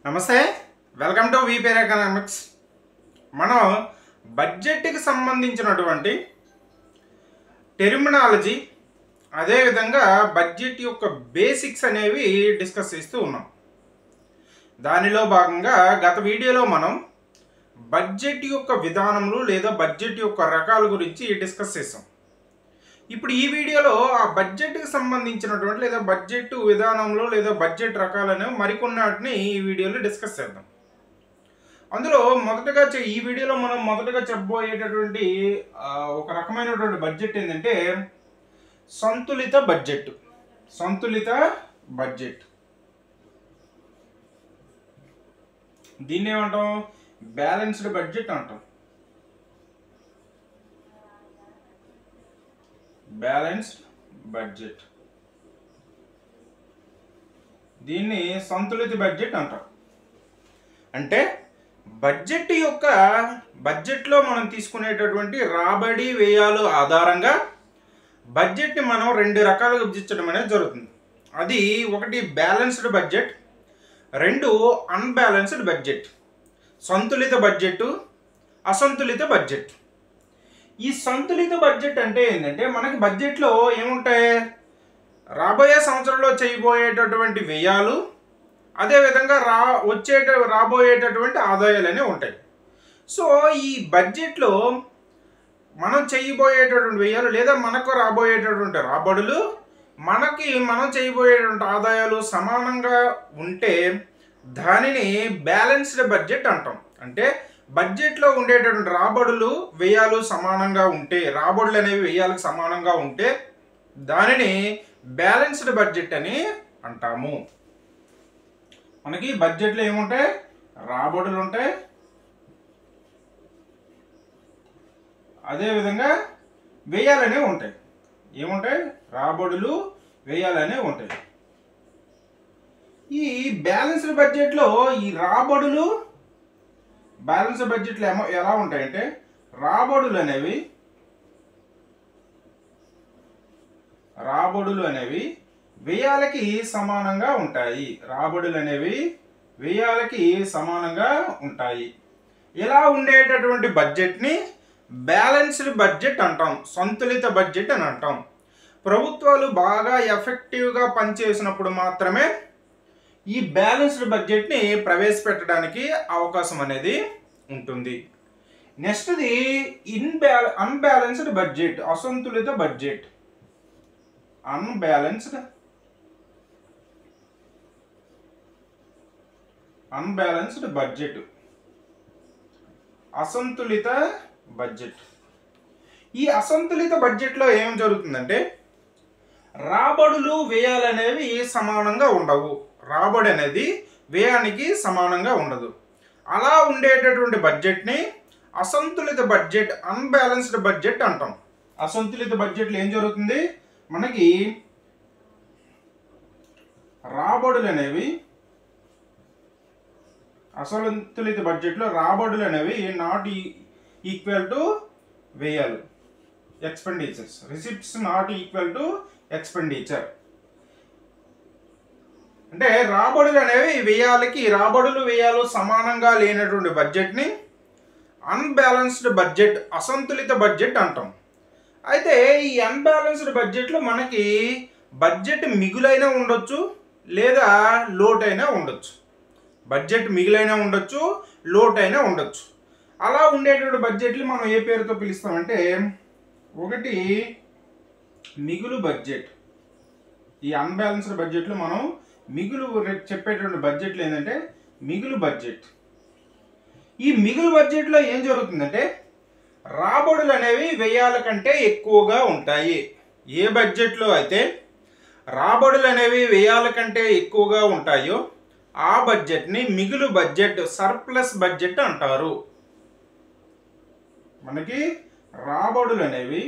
నమస్తే, welcome to VPR economics. మనం బడ్జెట్కి సంబంధించినటువంటి టెర్మినాలజీ, అదేవిధంగా బడ్జెట్ యొక్క బేసిక్స్ అనేవి డిస్కస్ చేస్తూ ఉన్నాం. దానిలో భాగంగా గత వీడియోలో మనం బడ్జెట్ యొక్క విధానములు లేదా బడ్జెట్ యొక్క రకాల గురించి డిస్కస్ చేసాం. ఇప్పుడు ఈ వీడియోలో ఆ బడ్జెట్కి సంబంధించినటువంటి లేదా బడ్జెట్ విధానంలో లేదా బడ్జెట్ రకాలను మరికొన్నిటిని ఈ వీడియోలో డిస్కస్ చేద్దాం. అందులో మొదటగా ఈ వీడియోలో మనం మొదటగా చెప్పబోయేటటువంటి ఒక రకమైనటువంటి బడ్జెట్ ఏంటంటే సంతులిత బడ్జెట్. సంతులిత బడ్జెట్ దీన్ని ఏమంటాం? బ్యాలెన్స్డ్ బడ్జెట్ అంటాం. బ్యాలెన్స్డ్ బడ్జెట్, దీన్ని సంతులిత బడ్జెట్ అంటాం. అంటే బడ్జెట్లో మనం తీసుకునేటటువంటి రాబడి వ్యయాలు ఆధారంగా బడ్జెట్ని మనం రెండు రకాలుగా విభజించడం అనేది జరుగుతుంది. అది ఒకటి బ్యాలెన్స్డ్ బడ్జెట్, రెండు అన్బ్యాలెన్స్డ్ బడ్జెట్. సంతులిత బడ్జెట్, అసంతులిత బడ్జెట్. ఈ సంతులిత బడ్జెట్ అంటే ఏంటంటే మనకి బడ్జెట్లో ఏముంటాయి? రాబోయే సంవత్సరంలో చేయబోయేటటువంటి వ్యయాలు, అదేవిధంగా రాబోయేటటువంటి ఆదాయాలు అనేవి ఉంటాయి. సో ఈ బడ్జెట్లో మనం చేయబోయేటటువంటి వ్యయాలు లేదా మనకు రాబోయేటటువంటి రాబడులు, మనం చేయబోయేటువంటి ఆదాయాలు సమానంగా ఉంటే దానిని బ్యాలెన్స్డ్ బడ్జెట్ అంటాం. అంటే బడ్జెట్లో ఉండేటటువంటి రాబడులు వ్యయాలు సమానంగా ఉంటే, రాబడులు అనేవి వ్యయాలకు సమానంగా ఉంటే దానిని బ్యాలెన్స్డ్ బడ్జెట్ అని అంటాము. మనకి బడ్జెట్లో ఏముంటాయి? రాబడులు ఉంటాయి, అదేవిధంగా వ్యయాలు అనేవి ఉంటాయి. ఏముంటాయి? రాబడులు, వ్యయాలు అనేవి ఉంటాయి. ఈ బ్యాలెన్స్డ్ బడ్జెట్లో ఈ బ్యాలెన్స్డ్ బడ్జెట్లో ఎలా ఉంటాయంటే రాబడులు అనేవి వ్యయాలకి సమానంగా ఉంటాయి. రాబడులు అనేవి వ్యయాలకి సమానంగా ఉంటాయి. ఇలా ఉండేటటువంటి బడ్జెట్ని బ్యాలెన్స్డ్ బడ్జెట్ అంటాం, సంతులిత బడ్జెట్ అని అంటాం. ప్రభుత్వాలు బాగా ఎఫెక్టివ్గా పనిచేసినప్పుడు మాత్రమే ఈ బ్యాలెన్స్డ్ బడ్జెట్ని ప్రవేశపెట్టడానికి అవకాశం అనేది ఉంటుంది. నెక్స్ట్ది అన్బ్యాలెన్స్డ్ బడ్జెట్, అసంతులిత బడ్జెట్. అన్బ్యాలెన్స్డ్ బడ్జెట్, అసంతులిత బడ్జెట్. ఈ అసంతులిత బడ్జెట్లో ఏం జరుగుతుందంటే రాబడులు వ్యయాలు అనేవి సమానంగా ఉండవు. రాబడి అనేది వ్యయానికి సమానంగా ఉండదు. అలా ఉండేటటువంటి బడ్జెట్ని అసంతులిత బడ్జెట్, అన్బ్యాలెన్స్డ్ బడ్జెట్ అంటాం. అసంతులిత బడ్జెట్లో ఏం జరుగుతుంది? మనకి రాబడులు అనేవి, అసంతులిత బడ్జెట్లో రాబడులు అనేవి నాట్ ఈక్వల్ టు వ్యయాలు, expenditures. Receipts not equal to expenditure. అంటే రాబడులు అనేవి రాబడులు వ్యయాలు సమానంగా లేనటువంటి బడ్జెట్ని అన్బ్యాలెన్స్డ్ బడ్జెట్, అసంతులిత బడ్జెట్ అంటాం. అయితే ఈ అన్బ్యాలెన్స్డ్ బడ్జెట్లో మనకి బడ్జెట్ మిగులైనా ఉండొచ్చు లేదా లోటైనా ఉండొచ్చు. బడ్జెట్ మిగులైనా ఉండొచ్చు, లోటైనా ఉండొచ్చు. అలా ఉండేటువంటి బడ్జెట్లు మనం ఏ పేరుతో పిలుస్తామంటే, ఒకటి మిగులు బడ్జెట్. ఈ అన్బ్యాలెన్స్డ్ బడ్జెట్లో మనం మిగులు చెప్పేటువంటి బడ్జెట్లు ఏంటంటే మిగులు బడ్జెట్. ఈ మిగులు బడ్జెట్లో ఏం జరుగుతుందంటే రాబడులు అనేవి వ్యయాల కంటే ఎక్కువగా ఉంటాయి. ఏ బడ్జెట్లో అయితే రాబడులు అనేవి వ్యయాల కంటే ఎక్కువగా ఉంటాయో ఆ బడ్జెట్ని మిగులు బడ్జెట్, సర్ప్లస్ బడ్జెట్ అంటారు. మనకి రాబడులు అనేవి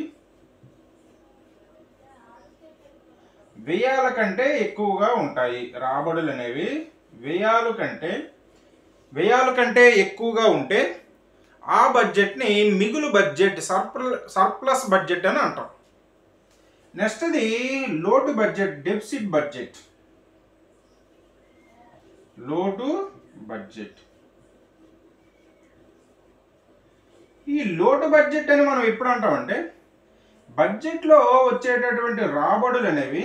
వ్యయాల కంటే ఎక్కువగా ఉంటాయి. రాబడులు అనేవి వ్యయాల కంటే ఎక్కువగా ఉంటే ఆ బడ్జెట్ని మిగులు బడ్జెట్, సర్ప్లస్ బడ్జెట్ అని అంటాం. నెక్స్ట్ది లోటు బడ్జెట్, డెఫిసిట్ బడ్జెట్. లోటు బడ్జెట్. ఈ లోటు బడ్జెట్ అని మనం ఎప్పుడు అంటామంటే బడ్జెట్లో వచ్చేటటువంటి రాబడులు అనేవి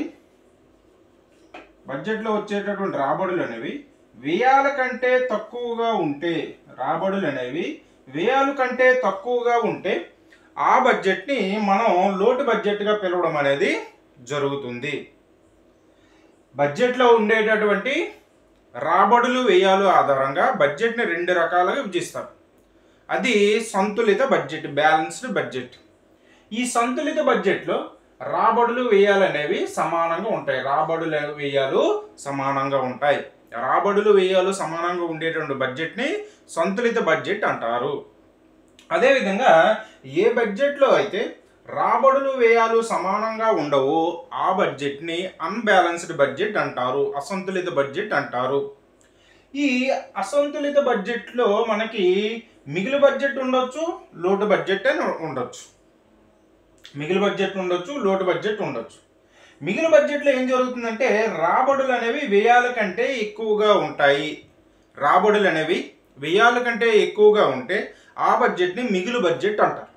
వ్యయాల కంటే తక్కువగా ఉంటే, రాబడులు అనేవి వ్యయాల కంటే తక్కువగా ఉంటే ఆ బడ్జెట్ని మనం లోటు బడ్జెట్గా పిలవడం అనేది జరుగుతుంది. బడ్జెట్లో ఉండేటటువంటి రాబడులు వ్యయాలు ఆధారంగా బడ్జెట్ని 2 రకాలుగా విభజిస్తారు. అది సంతులిత బడ్జెట్, బ్యాలెన్స్డ్ బడ్జెట్. ఈ సంతులిత బడ్జెట్లో రాబడులు వ్యయాలు అనేవి సమానంగా ఉంటాయి. రాబడులు వ్యయాలు సమానంగా ఉండేటువంటి బడ్జెట్ని సంతులిత బడ్జెట్ అంటారు. అదేవిధంగా ఏ బడ్జెట్లో అయితే రాబడులు వ్యయాలు సమానంగా ఉండవు ఆ బడ్జెట్ని అన్బ్యాలెన్స్డ్ బడ్జెట్ అంటారు, అసంతులిత బడ్జెట్ అంటారు. ఈ అసంతులిత బడ్జెట్లో మనకి మిగులు బడ్జెట్ ఉండొచ్చు, లోటు బడ్జెట్ అని ఉండొచ్చు. మిగులు బడ్జెట్ ఉండొచ్చు, లోటు బడ్జెట్ ఉండొచ్చు. మిగులు బడ్జెట్లో ఏం జరుగుతుందంటే రాబడులు అనేవి వ్యయాల కంటే ఎక్కువగా ఉంటాయి. రాబడులు అనేవి వ్యయాల కంటే ఎక్కువగా ఉంటే ఆ బడ్జెట్ని మిగులు బడ్జెట్ అంటారు.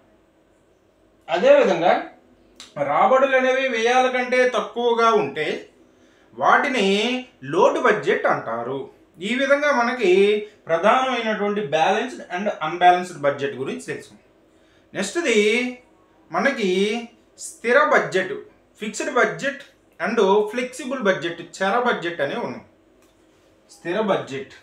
అదేవిధంగా రాబడులు అనేవి వ్యయాల కంటే తక్కువగా ఉంటే వాటిని లోటు బడ్జెట్ అంటారు. ఈ విధంగా మనకి ప్రధానమైనటువంటి బ్యాలెన్స్డ్ అండ్ అన్బ్యాలెన్స్డ్ బడ్జెట్ గురించి తెలుసు. నెక్స్ట్ది మనకి స్థిర budget, fixed budget and flexible budget, చర బడ్జెట్ అనేవి ఉన్నాయి. స్థిర బడ్జెట్,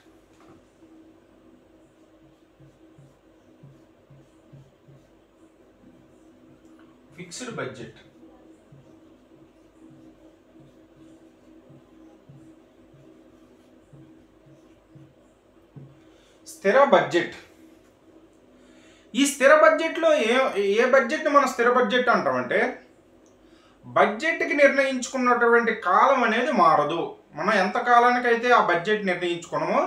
ఫిక్స్డ్ బడ్జెట్. స్థిర బడ్జెట్. ఈ స్థిర బడ్జెట్లో ఏ బడ్జెట్ని మనం స్థిర బడ్జెట్ అంటామంటే బడ్జెట్కి నిర్ణయించుకున్నటువంటి కాలం అనేది మారదు. మనం ఎంత కాలానికైతే ఆ బడ్జెట్ నిర్ణయించుకున్నామో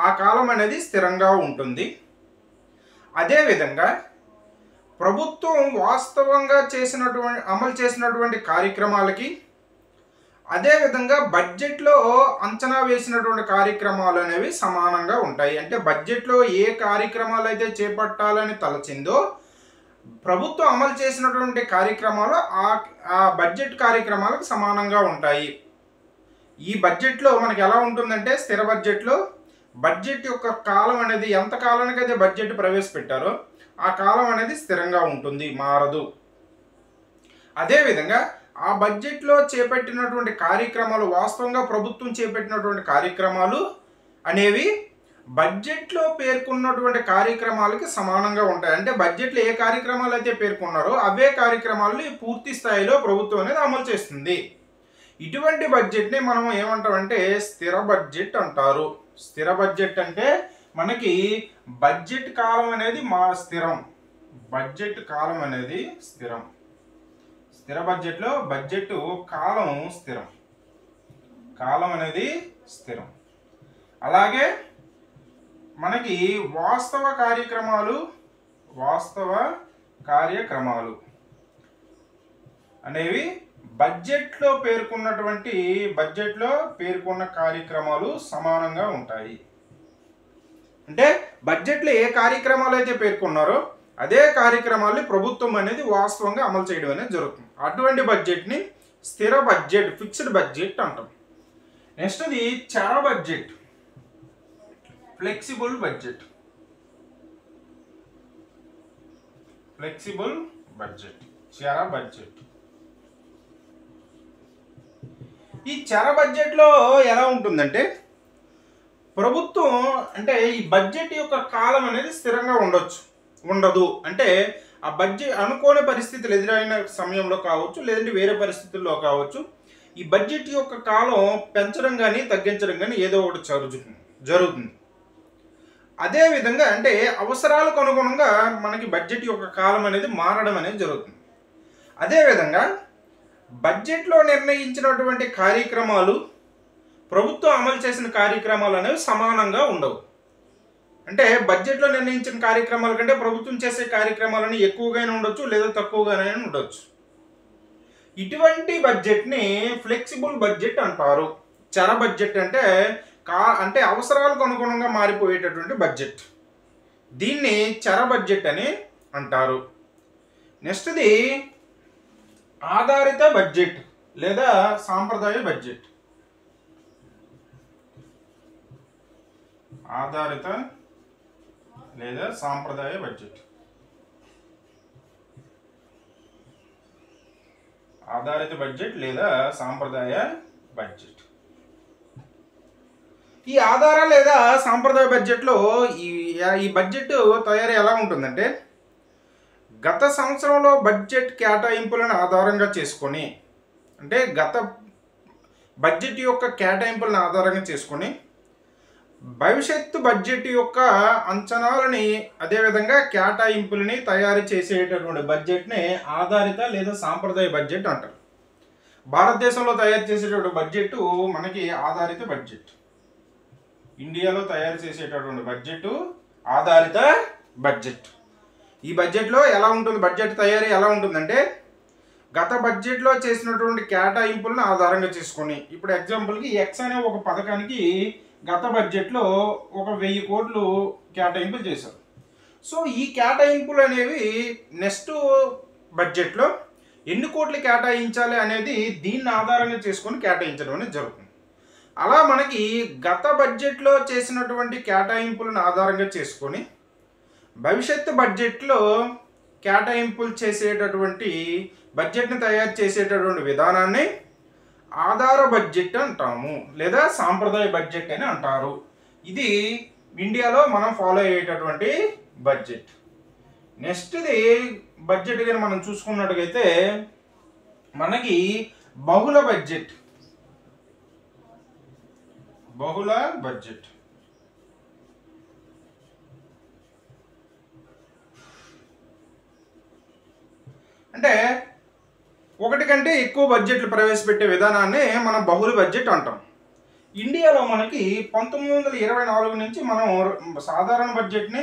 ఆ కాలం అనేది స్థిరంగా ఉంటుంది. అదేవిధంగా ప్రభుత్వం వాస్తవంగా అమలు చేసినటువంటి కార్యక్రమాలకి, అదేవిధంగా బడ్జెట్లో అంచనా వేసినటువంటి కార్యక్రమాలు అనేవి సమానంగా ఉంటాయి. అంటే బడ్జెట్లో ఏ కార్యక్రమాలు అయితే చేపట్టాలని తలచిందో ప్రభుత్వం అమలు చేసినటువంటి కార్యక్రమాలు ఆ బడ్జెట్ కార్యక్రమాలకు సమానంగా ఉంటాయి. ఈ బడ్జెట్లో మనకి ఎలా ఉంటుందంటే స్థిర బడ్జెట్లో బడ్జెట్ యొక్క కాలం అనేది ఎంత కాలానికైతే బడ్జెట్ ప్రవేశపెట్టారో ఆ కాలం అనేది స్థిరంగా ఉంటుంది, మారదు. అదేవిధంగా ఆ బడ్జెట్లో చేపట్టినటువంటి కార్యక్రమాలు, వాస్తవంగా ప్రభుత్వం చేపట్టినటువంటి కార్యక్రమాలు అనేవి బడ్జెట్లో పేర్కొన్నటువంటి కార్యక్రమాలకి సమానంగా ఉంటాయి. అంటే బడ్జెట్లో ఏ కార్యక్రమాలు అయితే పేర్కొన్నారో అవే కార్యక్రమాలను పూర్తి స్థాయిలో ప్రభుత్వం అనేది అమలు చేస్తుంది. ఇటువంటి బడ్జెట్ని మనం ఏమంటామంటే స్థిర బడ్జెట్ అంటారు. స్థిర బడ్జెట్ అంటే మనకి బడ్జెట్ కాలం అనేది స్థిరం. బడ్జెట్ కాలం అనేది స్థిరం. స్థిర బడ్జెట్లో బడ్జెట్ కాలం స్థిరం. కాలం అనేది స్థిరం. అలాగే మనకి వాస్తవ కార్యక్రమాలు అనేవి బడ్జెట్లో పేర్కొన్న కార్యక్రమాలు సమానంగా ఉంటాయి. అంటే బడ్జెట్లో ఏ కార్యక్రమాలు అయితే పేర్కొన్నారో అదే కార్యక్రమాల్ని ప్రభుత్వం అనేది వాస్తవంగా అమలు చేయడం అనేది జరుగుతుంది. అటువంటి బడ్జెట్ని స్థిర బడ్జెట్, ఫిక్స్డ్ బడ్జెట్ అంటాం. నెక్స్ట్ది చర బడ్జెట్, ఫ్లెక్సిబుల్ బడ్జెట్. చర బడ్జెట్. ఈ చర బడ్జెట్లో ఎలా ఉంటుందంటే ప్రభుత్వం అంటే ఈ బడ్జెట్ యొక్క కాలం అనేది స్థిరంగా ఉండదు. అంటే ఆ బడ్జెట్ అనుకోని పరిస్థితులు ఎదురైన సమయంలో కావచ్చు, లేదంటే వేరే పరిస్థితుల్లో కావచ్చు, ఈ బడ్జెట్ యొక్క కాలం పెంచడం కానీ తగ్గించడం కానీ ఏదో ఒకటి జరుగుతుంది. అదేవిధంగా అంటే అవసరాలకు అనుగుణంగా మనకి బడ్జెట్ యొక్క కాలం అనేది మారడం అనేది జరుగుతుంది. అదేవిధంగా బడ్జెట్లో నిర్ణయించినటువంటి కార్యక్రమాలు, ప్రభుత్వం అమలు చేసిన కార్యక్రమాలు అనేవి సమానంగా ఉండవు. అంటే బడ్జెట్లో నిర్ణయించిన కార్యక్రమాల కంటే ప్రభుత్వం చేసే కార్యక్రమాలని ఎక్కువగానే ఉండొచ్చు, లేదా తక్కువగానే ఉండొచ్చు. ఇటువంటి బడ్జెట్ని ఫ్లెక్సిబుల్ బడ్జెట్ అంటారు. చర బడ్జెట్ అంటే అంటే అవసరాలకు అనుగుణంగా మారిపోయేటటువంటి బడ్జెట్. దీన్ని చర బడ్జెట్ అని అంటారు. నెక్స్ట్ది ఆధారిత బడ్జెట్ లేదా సాంప్రదాయ బడ్జెట్. ఆధారిత లేదా సాంప్రదాయ బడ్జెట్. ఆధారిత బడ్జెట్ లేదా సాంప్రదాయ బడ్జెట్. ఈ ఆధార లేదా సాంప్రదాయ బడ్జెట్లో ఈ బడ్జెట్ తయారీ ఎలా ఉంటుందంటే, గత సంవత్సరంలో బడ్జెట్ కేటాయింపులను ఆధారంగా చేసుకొని, అంటే గత బడ్జెట్ యొక్క కేటాయింపులను ఆధారంగా చేసుకొని భవిష్యత్తు బడ్జెట్ యొక్క అంచనాలని అదేవిధంగా కేటాయింపులని తయారు చేసేటటువంటి బడ్జెట్ని ఆధారిత లేదా సాంప్రదాయ బడ్జెట్ అంటారు. భారతదేశంలో తయారు చేసేటటువంటి బడ్జెట్ మనకి ఆధారిత బడ్జెట్. ఇండియాలో తయారు చేసేటటువంటి బడ్జెట్ ఆధారిత బడ్జెట్. ఈ బడ్జెట్లో ఎలా ఉంటుంది, బడ్జెట్ తయారీ ఎలా ఉంటుందంటే, గత బడ్జెట్లో చేసినటువంటి కేటాయింపులను ఆధారంగా చేసుకొని, ఇప్పుడు ఎగ్జాంపుల్కి ఎక్స్ అనే ఒక పథకానికి గత బడ్జెట్లో 1000 కోట్లు కేటాయింపులు చేశారు. సో ఈ కేటాయింపులు అనేవి నెక్స్ట్ బడ్జెట్లో ఎన్ని కోట్లు కేటాయించాలి అనేది దీన్ని ఆధారంగా చేసుకొని కేటాయించడం అనేది జరుగుతుంది. అలా మనకి గత బడ్జెట్లో చేసినటువంటి కేటాయింపులను ఆధారంగా చేసుకొని భవిష్యత్తు బడ్జెట్లో కేటాయింపులు చేసేటటువంటి బడ్జెట్ని తయారు చేసేటటువంటి విధానాన్ని ఆధార బడ్జెట్ అంటాము లేదా సాంప్రదాయ బడ్జెట్ అని అంటారు. ఇది ఇండియాలో మనం ఫాలో అయ్యేటటువంటి బడ్జెట్. నెక్స్ట్ది బడ్జెట్ కానీ మనం చూసుకున్నట్టుగైతే మనకి బహుళ బడ్జెట్. బహుళ బడ్జెట్ అంటే ఒకటి కంటే ఎక్కువ బడ్జెట్లు ప్రవేశపెట్టే విధానాన్ని మనం బహుళ బడ్జెట్ అంటాం. ఇండియాలో మనకి 1924 నుంచి మనం సాధారణ బడ్జెట్ని,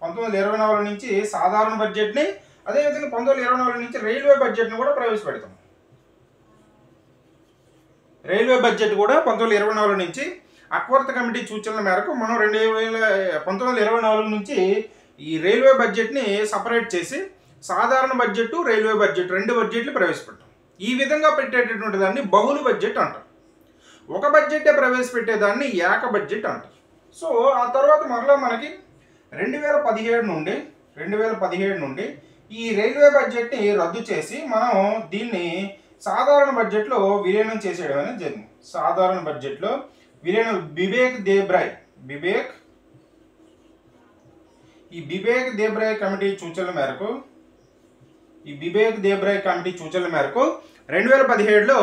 1924 నుంచి సాధారణ బడ్జెట్ని, అదేవిధంగా 1924 నుంచి రైల్వే బడ్జెట్ని కూడా ప్రవేశపెడతాం. రైల్వే బడ్జెట్ కూడా 1924 నుంచి అక్వర్త్ కమిటీ సూచనల మేరకు మనం 1924 నుంచి ఈ రైల్వే బడ్జెట్ని సపరేట్ చేసి సాధారణ బడ్జెట్, రైల్వే బడ్జెట్ 2 బడ్జెట్లు ప్రవేశపెట్టాం. ఈ విధంగా పెట్టేటటువంటి దాన్ని బహుళ బడ్జెట్ అంటారు. ఒక బడ్జెటే ప్రవేశపెట్టేదాన్ని ఏక బడ్జెట్ అంటారు. సో ఆ తర్వాత మరలా మనకి 2017 నుండి ఈ రైల్వే బడ్జెట్ని రద్దు చేసి మనం దీన్ని సాధారణ బడ్జెట్లో విలీనం చేసేయడం అనేది జరిగింది. సాధారణ బడ్జెట్లో విలీనం బిబేక్ దేబ్రాయ్ కమిటీ సూచనల మేరకు 2017లో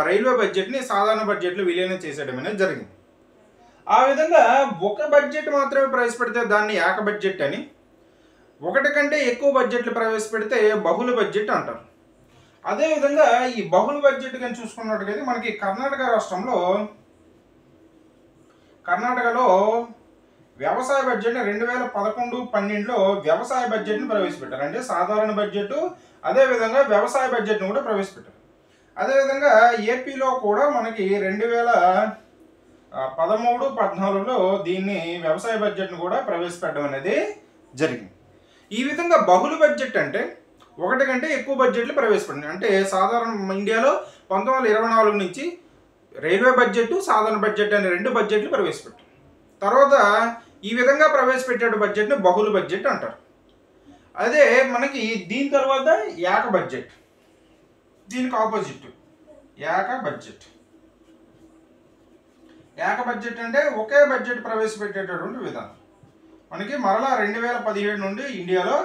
రైల్వే బడ్జెట్ని సాధారణ బడ్జెట్లో విలీనం చేసేయడం అనేది జరిగింది. ఆ విధంగా ఒక బడ్జెట్ మాత్రమే ప్రవేశపెడితే దాన్ని ఏక బడ్జెట్ అని, ఒకటి కంటే ఎక్కువ బడ్జెట్లు ప్రవేశపెడితే బహుళ బడ్జెట్ అంటారు. అదేవిధంగా ఈ బహుళ బడ్జెట్ కానీ చూసుకున్నట్టుగైతే మనకి కర్ణాటకలో వ్యవసాయ బడ్జెట్ని 2011-12లో వ్యవసాయ బడ్జెట్ని ప్రవేశపెట్టారు. అంటే సాధారణ బడ్జెట్ అదేవిధంగా వ్యవసాయ బడ్జెట్ను కూడా ప్రవేశపెట్టారు. అదేవిధంగా ఏపీలో కూడా మనకి 2013-14లో దీన్ని వ్యవసాయ బడ్జెట్ను కూడా ప్రవేశపెట్టడం అనేది జరిగింది. ఈ విధంగా బహుళ బడ్జెట్ అంటే ఒకటి కంటే ఎక్కువ బడ్జెట్లు ప్రవేశపెట్టింది. అంటే సాధారణ ఇండియాలో 1924 నుంచి రైల్వే బడ్జెట్, సాధారణ బడ్జెట్ అనే 2 బడ్జెట్లు ప్రవేశపెట్టారు. తర్వాత ఈ విధంగా ప్రవేశపెట్టే బడ్జెట్ని బహుళ బడ్జెట్ అంటారు. అదే మనకి దీని తర్వాత ఏక బడ్జెట్, దీనికి ఆపోజిట్ ఏక బడ్జెట్. ఏక బడ్జెట్ అంటే ఒకే బడ్జెట్ ప్రవేశపెట్టేటటువంటి విధానం. మనకి మరలా 2017 నుండి ఇండియాలో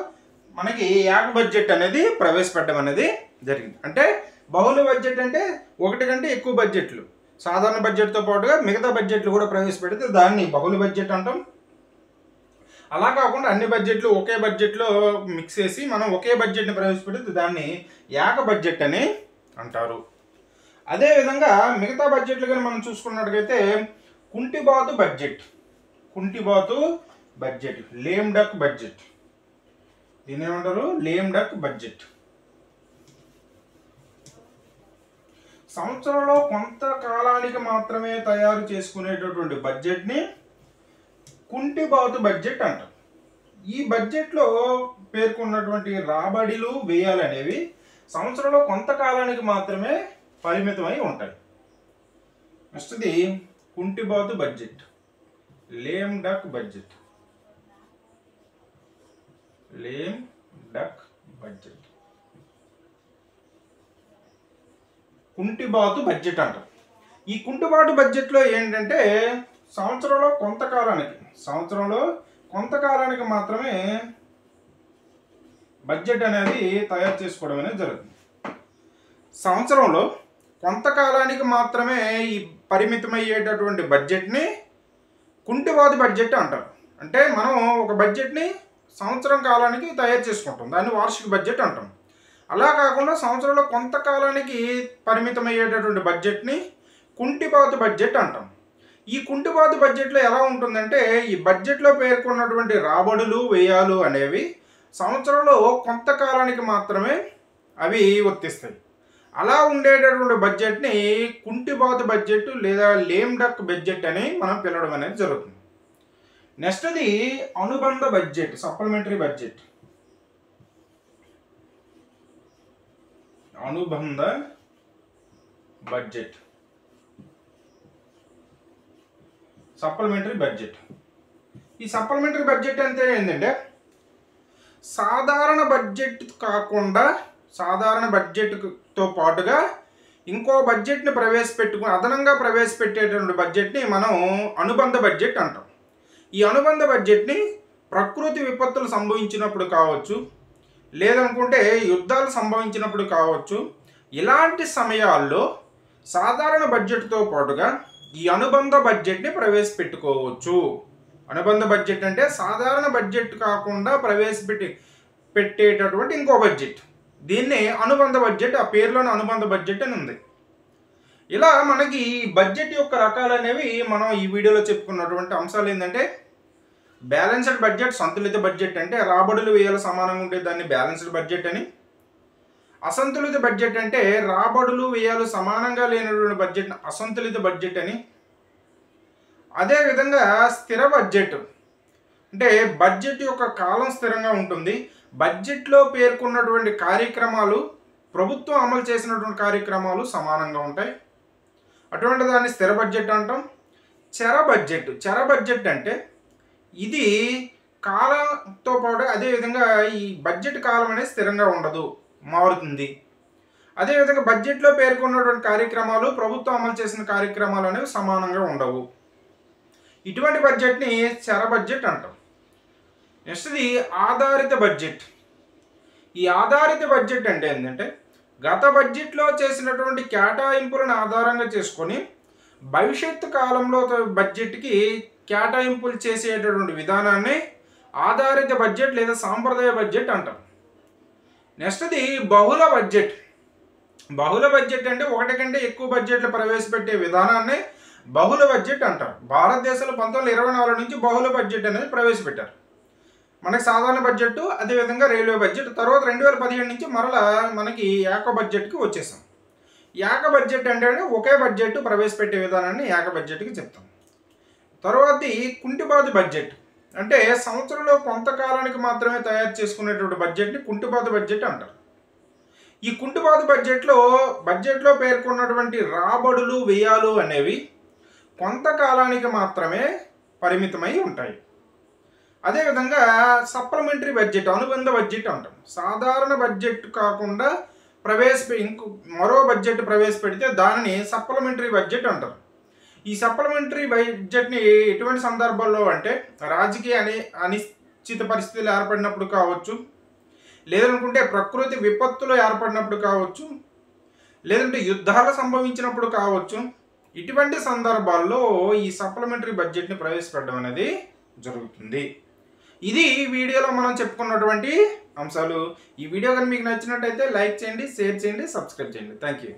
మనకి ఏక బడ్జెట్ అనేది ప్రవేశపెట్టడం అనేది జరిగింది. అంటే బహుళ బడ్జెట్ అంటే ఒకటి కంటే ఎక్కువ బడ్జెట్లు సాధారణ బడ్జెట్తో పాటుగా మిగతా బడ్జెట్లు కూడా ప్రవేశపెడితే దాన్ని బహుళ బడ్జెట్ అంటాం. అలా కాకుండా అన్ని బడ్జెట్లు ఒకే బడ్జెట్లో మిక్స్ చేసి మనం ఒకే బడ్జెట్ని ప్రవేశపెడితే దాన్ని ఏక బడ్జెట్ అని అంటారు. అదేవిధంగా మిగతా బడ్జెట్లు కానీ మనం చూసుకున్నట్టుగైతే కుంటిబాతు బడ్జెట్, లేమ్ డక్ బడ్జెట్, దీన్ని ఏమంటారు, లేమ్ డక్ బడ్జెట్. సంవత్సరంలో కొంతకాలానికి మాత్రమే తయారు చేసుకునేటటువంటి బడ్జెట్ని కుంటిబాతు బడ్జెట్ అంటారు. ఈ బడ్జెట్లో పేర్కొన్నటువంటి రాబడులు వ్యయాలు అనేవి సంవత్సరంలో కొంతకాలానికి మాత్రమే పరిమితమై ఉంటాయి. నెక్స్ట్ది కుంటిబాతు budget, lame duck budget. Lame duck budget, కుంటిబాతు బడ్జెట్ అంటారు. ఈ కుంటిబాటు బడ్జెట్లో ఏంటంటే సంవత్సరంలో కొంతకాలానికి మాత్రమే బడ్జెట్ అనేది తయారు చేసుకోవడం అనేది జరుగుతుంది. సంవత్సరంలో కొంతకాలానికి మాత్రమే ఈ పరిమితమయ్యేటటువంటి బడ్జెట్ని కుంటిబాతు బడ్జెట్ అంటారు. అంటే మనం ఒక బడ్జెట్ని సంవత్సరం కాలానికి తయారు చేసుకుంటాం, దాన్ని వార్షిక బడ్జెట్ అంటాం. అలా కాకుండా సంవత్సరంలో కొంతకాలానికి పరిమితమయ్యేటటువంటి బడ్జెట్ని కుంటిబాతు బడ్జెట్ అంటాం. ఈ కుంటిబాతు బడ్జెట్లో ఎలా ఉంటుందంటే ఈ బడ్జెట్లో పేర్కొన్నటువంటి రాబడులు వ్యయాలు అనేవి సంవత్సరంలో కొంతకాలానికి మాత్రమే అవి వర్తిస్తాయి. అలా ఉండేటటువంటి బడ్జెట్ని కుంటిబాతు బడ్జెట్ లేదా లేమ్ డక్ బడ్జెట్ అని మనం పిలవడం అనేది జరుగుతుంది. నెక్స్ట్ది అనుబంధ బడ్జెట్, సప్లిమెంటరీ బడ్జెట్. అనుబంధ బడ్జెట్, సప్లిమెంటరీ బడ్జెట్. ఈ సప్లిమెంటరీ బడ్జెట్ అంటే ఏంటంటే సాధారణ బడ్జెట్తో పాటుగా ఇంకో బడ్జెట్ని అదనంగా ప్రవేశపెట్టేటువంటి బడ్జెట్ని మనం అనుబంధ బడ్జెట్ అంటాం. ఈ అనుబంధ బడ్జెట్ని ప్రకృతి విపత్తులు సంభవించినప్పుడు కావచ్చు, లేదనుకుంటే యుద్ధాలు సంభవించినప్పుడు కావచ్చు, ఇలాంటి సమయాల్లో సాధారణ బడ్జెట్తో పాటుగా ఈ అనుబంధ బడ్జెట్ని ప్రవేశపెట్టుకోవచ్చు. అనుబంధ బడ్జెట్ అంటే సాధారణ బడ్జెట్ కాకుండా పెట్టేటటువంటి ఇంకో బడ్జెట్, దీన్ని అనుబంధ బడ్జెట్, ఆ పేరులోని అనుబంధ బడ్జెట్ అని ఉంది. ఇలా మనకి బడ్జెట్ యొక్క రకాలు అనేవి మనం ఈ వీడియోలో చెప్పుకున్నటువంటి అంశాలు ఏంటంటే బ్యాలెన్స్డ్ బడ్జెట్, సంతులిత బడ్జెట్ అంటే రాబడులు వ్యయాలు సమానంగా ఉంటే దాన్ని బ్యాలెన్స్డ్ బడ్జెట్ అని. అసంతులిత బడ్జెట్ అంటే రాబడులు వ్యయాలు సమానంగా లేనటువంటి బడ్జెట్ని అసంతులిత బడ్జెట్ అని. అదేవిధంగా స్థిర బడ్జెట్ అంటే బడ్జెట్ యొక్క కాలం స్థిరంగా ఉంటుంది. బడ్జెట్లో పేర్కొన్నటువంటి కార్యక్రమాలు, ప్రభుత్వం అమలు చేసినటువంటి కార్యక్రమాలు సమానంగా ఉంటాయి, అటువంటి దాన్ని స్థిర బడ్జెట్ అంటాం. చర బడ్జెట్ అంటే ఇది కాలంతో పాటు అదేవిధంగా ఈ బడ్జెట్ కాలం అనేది స్థిరంగా ఉండదు, మారుతుంది. అదేవిధంగా బడ్జెట్లో పేర్కొన్నటువంటి కార్యక్రమాలు, ప్రభుత్వం అమలు చేసిన కార్యక్రమాలు అనేవి సమానంగా ఉండవు. ఇటువంటి బడ్జెట్ని చర బడ్జెట్ అంటాం. నెక్స్ట్ది ఆధారిత బడ్జెట్. ఈ ఆధారిత బడ్జెట్ అంటే ఏంటంటే గత బడ్జెట్లో చేసినటువంటి కేటాయింపులను ఆధారంగా చేసుకొని భవిష్యత్తు కాలంలో బడ్జెట్కి కేటాయింపులు చేసేటటువంటి విధానాన్ని ఆధారిత బడ్జెట్ లేదా సాంప్రదాయ బడ్జెట్ అంటాం. నెక్స్ట్ది బహుళ బడ్జెట్. బహుళ బడ్జెట్ అంటే ఒకటి కంటే ఎక్కువ బడ్జెట్లు ప్రవేశపెట్టే విధానాన్ని బహుళ బడ్జెట్ అంటారు. భారతదేశంలో 1924 నుంచి బహుళ బడ్జెట్ అనేది ప్రవేశపెట్టారు. మనకి సాధారణ బడ్జెట్, అదేవిధంగా రైల్వే బడ్జెట్, తర్వాత 2017 నుంచి మరలా మనకి ఏక బడ్జెట్కి వచ్చేసాం. ఏక బడ్జెట్ అంటే ఒకే బడ్జెట్ ప్రవేశపెట్టే విధానాన్ని ఏక బడ్జెట్కి చెప్తాం. తర్వాతది కుంటిబాతు బడ్జెట్ అంటే సంవత్సరంలో కొంతకాలానికి మాత్రమే తయారు చేసుకునేటువంటి బడ్జెట్ని కుంటిబాతు బడ్జెట్ అంటారు. ఈ కుంటిబాతు బడ్జెట్లో పేర్కొన్నటువంటి రాబడులు వ్యయాలు అనేవి కొంతకాలానికి మాత్రమే పరిమితమై ఉంటాయి. అదేవిధంగా సప్లిమెంటరీ బడ్జెట్, అనుబంధ బడ్జెట్ అంటాం. సాధారణ బడ్జెట్ కాకుండా మరో బడ్జెట్ ప్రవేశపెడితే దానిని సప్లిమెంటరీ బడ్జెట్ అంటారు. ఈ సప్లిమెంటరీ బడ్జెట్ని ఎటువంటి సందర్భాల్లో అంటే రాజకీయ అనిశ్చిత పరిస్థితులు ఏర్పడినప్పుడు కావచ్చు, లేదనుకుంటే ప్రకృతి విపత్తులు ఏర్పడినప్పుడు కావచ్చు, లేదంటే యుద్ధాలు సంభవించినప్పుడు కావచ్చు, ఇటువంటి సందర్భాల్లో ఈ సప్లిమెంటరీ బడ్జెట్ని ప్రవేశపెట్టడం అనేది జరుగుతుంది. ఇది వీడియోలో మనం చెప్పుకున్నటువంటి అంశాలు. ఈ వీడియో కానీ మీకు నచ్చినట్టయితే లైక్ చేయండి, షేర్ చేయండి, సబ్స్క్రైబ్ చేయండి. Thank you.